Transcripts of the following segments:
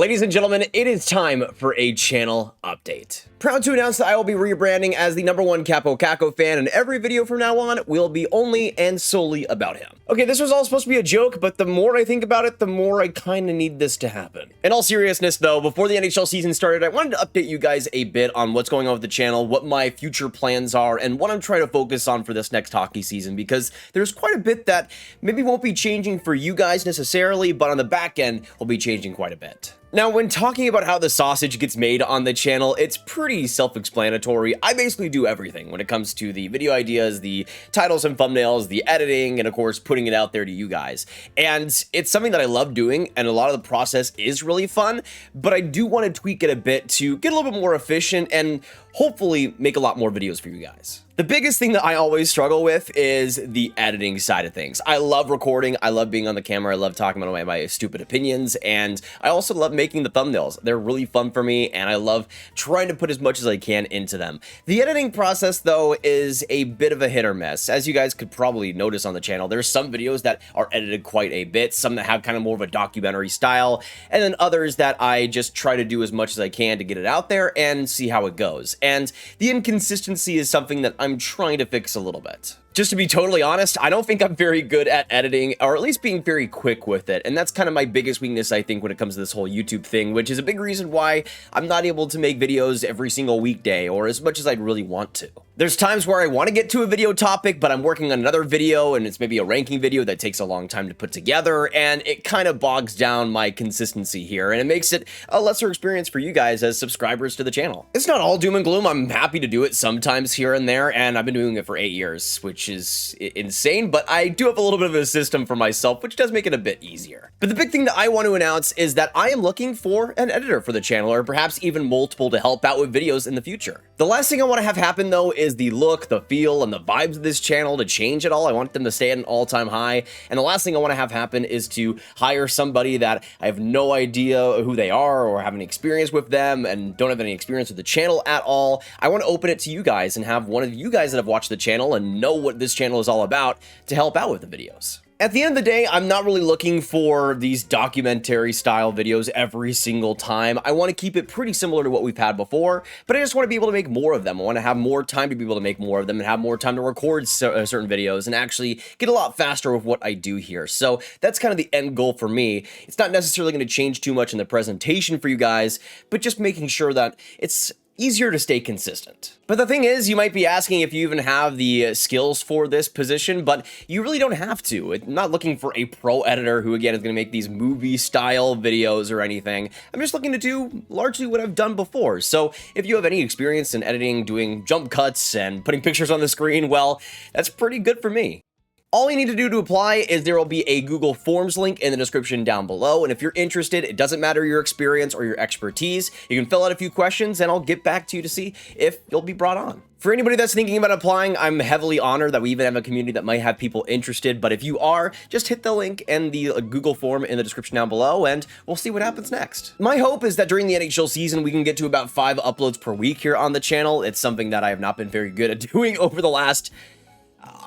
Ladies and gentlemen, it is time for a channel update. Proud to announce that I will be rebranding as the #1 Capo Caco fan, and every video from now on will be only and solely about him. Okay, this was all supposed to be a joke, but the more I think about it, the more I kinda need this to happen. In all seriousness though, before the NHL season started, I wanted to update you guys a bit on what's going on with the channel, what my future plans are, and what I'm trying to focus on for this next hockey season, because there's quite a bit that maybe won't be changing for you guys necessarily, but on the back end will be changing quite a bit. Now, when talking about how the sausage gets made on the channel, it's pretty self-explanatory. I basically do everything when it comes to the video ideas, the titles and thumbnails, the editing, and of course, putting it out there to you guys. And it's something that I love doing, and a lot of the process is really fun, but I do want to tweak it a bit to get a little bit more efficient and hopefully make a lot more videos for you guys. The biggest thing that I always struggle with is the editing side of things. I love recording, I love being on the camera, I love talking about my stupid opinions, and I also love making the thumbnails. They're really fun for me, and I love trying to put as much as I can into them. The editing process, though, is a bit of a hit or miss. As you guys could probably notice on the channel, there's some videos that are edited quite a bit, some that have kind of more of a documentary style, and then others that I just try to do as much as I can to get it out there and see how it goes. And the inconsistency is something that I'm trying to fix a little bit. Just to be totally honest, I don't think I'm very good at editing, or at least being very quick with it, and that's kind of my biggest weakness, I think, when it comes to this whole YouTube thing, which is a big reason why I'm not able to make videos every single weekday, or as much as I'd really want to. There's times where I want to get to a video topic, but I'm working on another video, and it's maybe a ranking video that takes a long time to put together, and it kind of bogs down my consistency here, and it makes it a lesser experience for you guys as subscribers to the channel. It's not all doom and gloom. I'm happy to do it sometimes here and there, and I've been doing it for 8 years, which is insane, but I do have a little bit of a system for myself, which does make it a bit easier. But the big thing that I want to announce is that I am looking for an editor for the channel, or perhaps even multiple, to help out with videos in the future. The last thing I want to have happen, though, is the look, the feel, and the vibes of this channel to change at all. I want them to stay at an all-time high, and the last thing I want to have happen is to hire somebody that I have no idea who they are, or have any experience with them, and don't have any experience with the channel at all. I want to open it to you guys and have one of you guys that have watched the channel and know what this channel is all about to help out with the videos. At the end of the day, I'm not really looking for these documentary style videos every single time. I want to keep it pretty similar to what we've had before, but I just want to be able to make more of them. I want to have more time to be able to make more of them and have more time to record certain videos and actually get a lot faster with what I do here. So that's kind of the end goal for me. It's not necessarily going to change too much in the presentation for you guys, but just making sure that it's easier to stay consistent. But the thing is, you might be asking if you even have the skills for this position, but you really don't have to. I'm not looking for a pro editor who, again, is going to make these movie-style videos or anything. I'm just looking to do largely what I've done before. So if you have any experience in editing, doing jump cuts, and putting pictures on the screen, well, that's pretty good for me. All you need to do to apply is there will be a Google Forms link in the description down below, and if you're interested, it doesn't matter your experience or your expertise, you can fill out a few questions and I'll get back to you to see if you'll be brought on. For anybody that's thinking about applying, I'm heavily honored that we even have a community that might have people interested, but if you are, just hit the link and the Google form in the description down below, and we'll see what happens next. My hope is that during the NHL season, we can get to about 5 uploads per week here on the channel. It's something that I have not been very good at doing over the last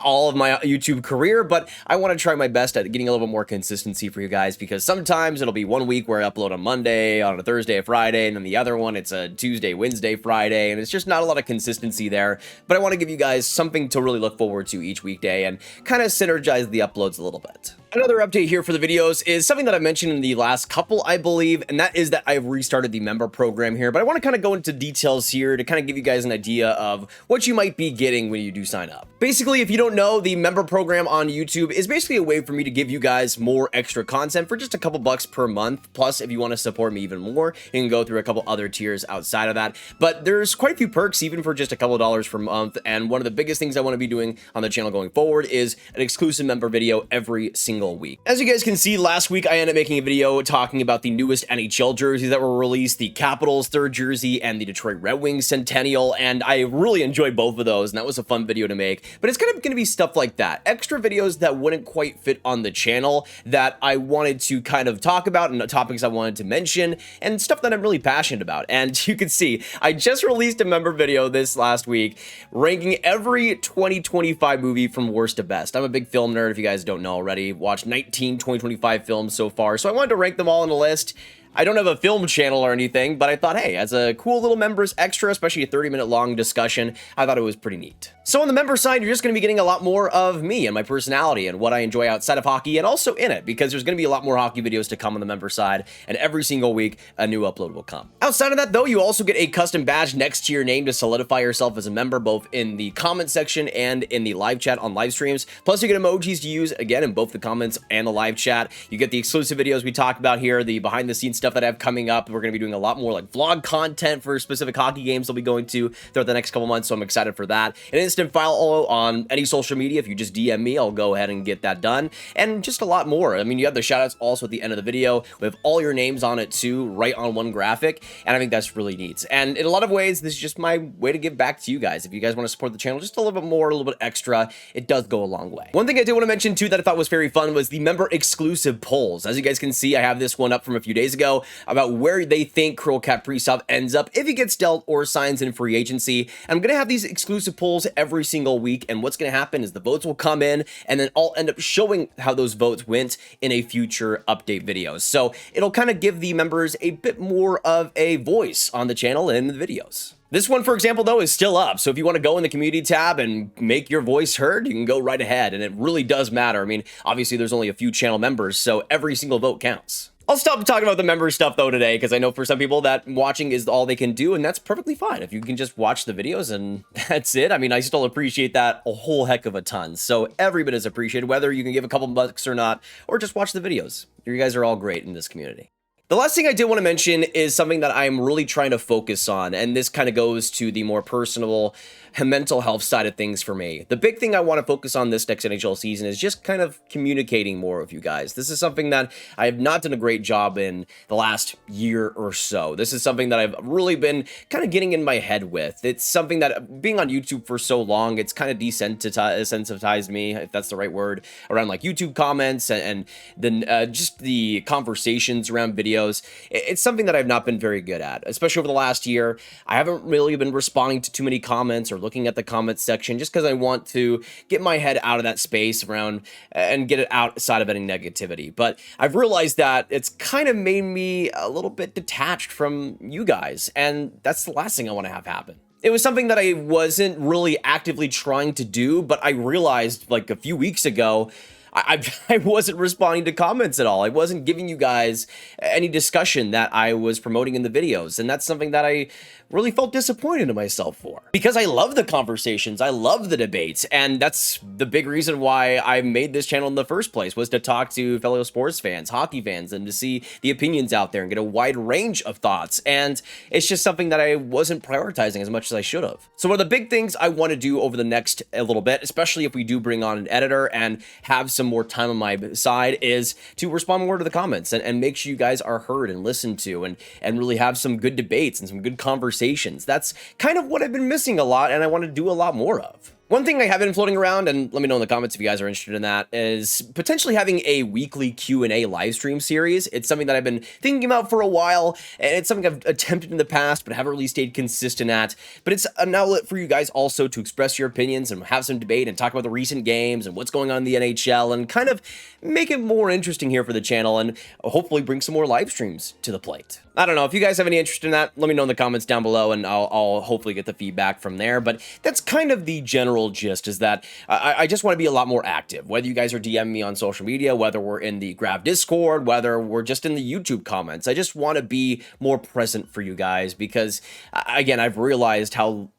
all of my YouTube career, but I want to try my best at getting a little bit more consistency for you guys, because sometimes it'll be one week where I upload on Monday, on a Thursday, a Friday, and then the other one, it's a Tuesday, Wednesday, Friday, and it's just not a lot of consistency there, but I want to give you guys something to really look forward to each weekday and kind of synergize the uploads a little bit. Another update here for the videos is something that I mentioned in the last couple, I believe, and that is that I've restarted the member program here, but I want to kind of go into details here to kind of give you guys an idea of what you might be getting when you do sign up. Basically, if you don't know, the member program on YouTube is basically a way for me to give you guys more extra content for just a couple bucks per month. Plus, if you want to support me even more, you can go through a couple other tiers outside of that. But there's quite a few perks, even for just a couple of dollars per month, and one of the biggest things I want to be doing on the channel going forward is an exclusive member video every single week. As you guys can see, last week I ended up making a video talking about the newest NHL jerseys that were released, the Capitals 3rd jersey and the Detroit Red Wings Centennial, and I really enjoyed both of those, and that was a fun video to make. But it's kind of going to be stuff like that, extra videos that wouldn't quite fit on the channel that I wanted to kind of talk about, and topics I wanted to mention, and stuff that I'm really passionate about. And you can see, I just released a member video this last week ranking every 2025 movie from worst to best. I'm a big film nerd, if you guys don't know already. Watched 19 2025 films so far, so I wanted to rank them all on a list. I don't have a film channel or anything, but I thought, hey, as a cool little members extra, especially a 30-minute long discussion, I thought it was pretty neat. So on the member side, you're just going to be getting a lot more of me and my personality and what I enjoy outside of hockey and also in it, because there's going to be a lot more hockey videos to come on the member side, and every single week a new upload will come. Outside of that, though, you also get a custom badge next to your name to solidify yourself as a member, both in the comment section and in the live chat on live streams. Plus, you get emojis to use, again, in both the comments and the live chat. You get the exclusive videos we talked about here, the behind-the-scenes stuff that I have coming up. We're going to be doing a lot more like vlog content for specific hockey games I'll be going to throughout the next couple months, so I'm excited for that. An instant follow on any social media. If you just DM me, I'll go ahead and get that done. And just a lot more. I mean, you have the shoutouts also at the end of the video with all your names on it too, right on one graphic, and I think that's really neat. And in a lot of ways, this is just my way to give back to you guys. If you guys want to support the channel just a little bit more, a little bit extra, it does go a long way. One thing I did want to mention too that I thought was very fun was the member exclusive polls. As you guys can see, I have this one up from a few days ago about where they think Kirill Kaprizov ends up if he gets dealt or signs in free agency. And I'm going to have these exclusive polls every single week, and what's going to happen is the votes will come in, and then I'll end up showing how those votes went in a future update video. So it'll kind of give the members a bit more of a voice on the channel and in the videos. This one, for example, though, is still up, so if you want to go in the community tab and make your voice heard, you can go right ahead, and it really does matter. I mean, obviously, there's only a few channel members, so every single vote counts. I'll stop talking about the member stuff, though, today, because I know for some people that watching is all they can do, and that's perfectly fine. If you can just watch the videos and that's it, I mean, I still appreciate that a whole heck of a ton. So every bit is appreciated, whether you can give a couple bucks or not, or just watch the videos. You guys are all great in this community. The last thing I did want to mention is something that I'm really trying to focus on, and this kind of goes to the more personal mental health side of things for me. The big thing I want to focus on this next NHL season is just kind of communicating more with you guys. This is something that I have not done a great job in the last year or so. This is something that I've really been kind of getting in my head with. It's something that, being on YouTube for so long, it's kind of desensitized me, if that's the right word, around like YouTube comments and then just the conversations around videos. It's something that I've not been very good at, especially over the last year. I haven't really been responding to too many comments or looking at the comments section just because I want to get my head out of that space around and get it outside of any negativity. But I've realized that it's kind of made me a little bit detached from you guys, and that's the last thing I want to have happen. It was something that I wasn't really actively trying to do, but I realized like a few weeks ago, I wasn't responding to comments at all. I wasn't giving you guys any discussion that I was promoting in the videos. And that's something that I really felt disappointed in myself for. Because I love the conversations, I love the debates, and that's the big reason why I made this channel in the first place, was to talk to fellow sports fans, hockey fans, and to see the opinions out there and get a wide range of thoughts. And it's just something that I wasn't prioritizing as much as I should have. So one of the big things I want to do over the next little bit, especially if we do bring on an editor and have some more time on my side, is to respond more to the comments and make sure you guys are heard and listened to and really have some good debates and some good conversations. That's kind of what I've been missing a lot, and I want to do a lot more of. One thing I have been floating around, and let me know in the comments if you guys are interested in that, is potentially having a weekly Q&A live stream series. It's something that I've been thinking about for a while, and it's something I've attempted in the past, but haven't really stayed consistent at. But it's an outlet for you guys also to express your opinions and have some debate and talk about the recent games and what's going on in the NHL and kind of make it more interesting here for the channel and hopefully bring some more live streams to the plate. I don't know, if you guys have any interest in that, let me know in the comments down below, and I'll hopefully get the feedback from there. But that's kind of the general gist, is that I just want to be a lot more active. Whether you guys are DMing me on social media, whether we're in the Grav Discord, whether we're just in the YouTube comments, I just want to be more present for you guys because, again, I've realized how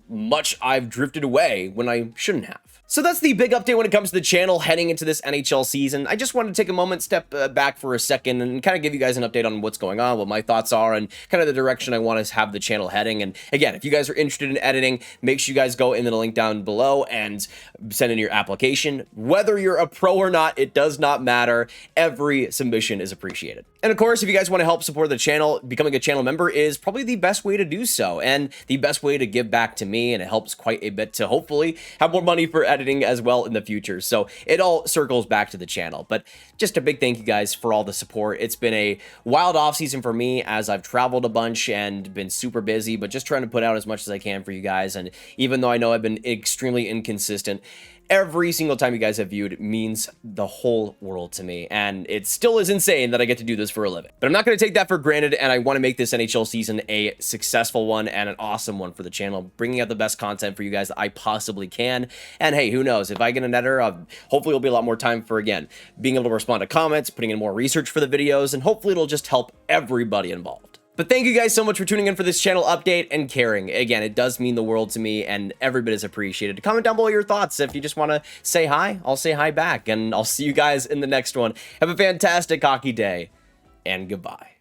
much I've drifted away when I shouldn't have. So that's the big update when it comes to the channel heading into this NHL season. I just wanted to take a moment, step back for a second, and kind of give you guys an update on what's going on, what my thoughts are, and kind of the direction I want to have the channel heading. And again, if you guys are interested in editing, make sure you guys go into the link down below and send in your application. Whether you're a pro or not, it does not matter. Every submission is appreciated. And of course, if you guys want to help support the channel, becoming a channel member is probably the best way to do so, and the best way to give back to me, and it helps quite a bit to hopefully have more money for editing as well in the future. So it all circles back to the channel. But just a big thank you guys for all the support. It's been a wild off season for me as I've traveled a bunch and been super busy, but just trying to put out as much as I can for you guys. And even though I know I've been extremely inconsistent, every single time you guys have viewed means the whole world to me, and it still is insane that I get to do this for a living. But I'm not going to take that for granted, and I want to make this NHL season a successful one and an awesome one for the channel, bringing out the best content for you guys that I possibly can. And hey, who knows, if I get an editor, hopefully it'll be a lot more time for, again, being able to respond to comments, putting in more research for the videos, and hopefully it'll just help everybody involved. But thank you guys so much for tuning in for this channel update and caring. Again, it does mean the world to me, and every bit is appreciated. Comment down below your thoughts. If you just want to say hi, I'll say hi back, and I'll see you guys in the next one. Have a fantastic hockey day, and goodbye.